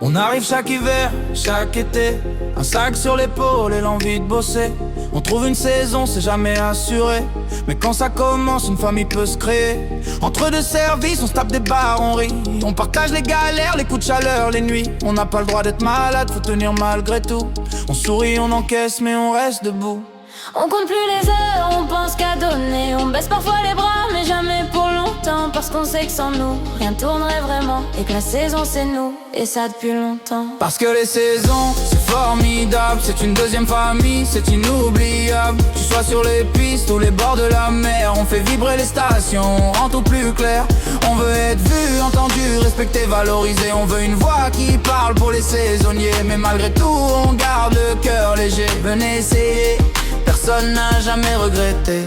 On arrive chaque hiver, chaque été, un sac sur l'épaule et l'envie de bosser. On trouve une saison, c'est jamais assuré, mais quand ça commence, une famille peut se créer. Entre deux services, on se tape des barres, on rit. On partage les galères, les coups de chaleur, les nuits. On n'a pas le droit d'être malade, faut tenir malgré tout. On sourit, on encaisse, mais on reste debout. On compte plus les heures, on pense qu'à donner. On baisse parfois les bras, mais jamais pour longtemps. Parce qu'on sait que sans nous, rien tournerait vraiment. Et que la saison c'est nous, et ça depuis longtemps. Parce que les saisons, c'est formidable. C'est une deuxième famille, c'est inoubliable. Tu sois sur les pistes ou les bords de la mer, on fait vibrer les stations, on rend tout plus clair. On veut être vu, entendu, respecté, valorisé. On veut une voix qui parle pour les saisonniers. Mais malgré tout, on garde le cœur léger. Venez essayer, personne n'a jamais regretté.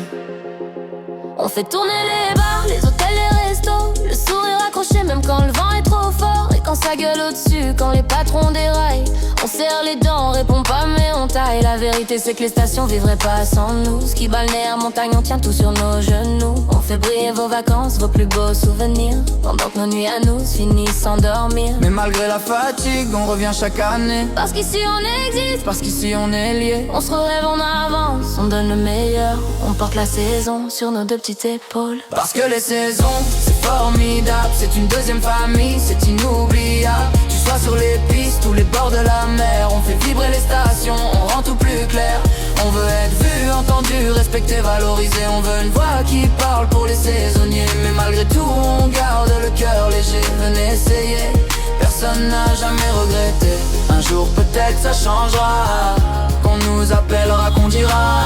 On fait tourner les bars, les hôtels, les restos. Le sourire accroché même quand le vent est trop fort. Et quand ça gueule au-dessus, quand les patrons déraillent, on serre les dents, on répond pas mais on taille. La vérité c'est que les stations vivraient pas sans nous. Ski, balnéaire, montagne, on tient tout sur nos genoux. On fait briller vos vacances, vos plus beaux souvenirs, pendant que nos nuits à nous se finissent sans dormir. Mais malgré la fatigue, on revient chaque année. Parce qu'ici on existe, parce qu'ici on est liés. On se relève, on avance, on donne le meilleur. On porte la saison sur nos deux petites épaules. Parce que les saisons, c'est formidable. C'est une deuxième famille, c'est inoubliable. Tu sois sur les pistes ou les bords de la mer, on fait vibrer les stations, on rend tout plus clair. On veut être vu, entendu, respecté, valorisé. On veut une voix qui parle pour les saisonniers. Mais malgré tout, on garde le cœur léger. Venez essayer, personne n'a jamais regretté. Un jour peut-être ça changera, qu'on nous appellera, qu'on dira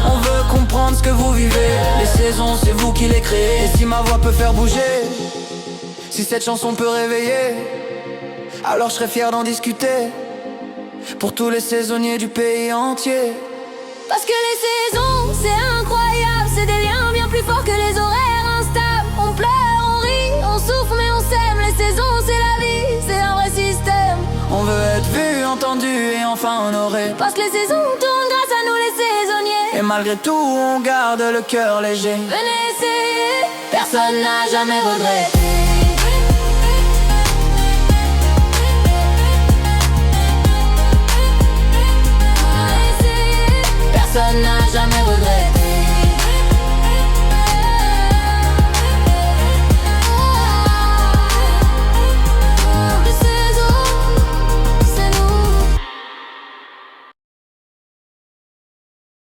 on veut comprendre ce que vous vivez. Les saisons, c'est vous qui les créez. Et si ma voix peut faire bouger, si cette chanson peut réveiller, alors je serais fier d'en discuter pour tous les saisonniers du pays entier. Parce que les saisons, c'est incroyable. C'est des liens bien plus forts que les horaires instables. On pleure, on rit, on souffre mais on s'aime. Les saisons, c'est la vie, c'est un vrai système. On veut être vu, entendu et enfin honoré. Parce que les saisons tournent grâce à nous les saisonniers. Et malgré tout, on garde le cœur léger. Venez essayer, personne n'a jamais regretté. Personne n'a jamais regretté.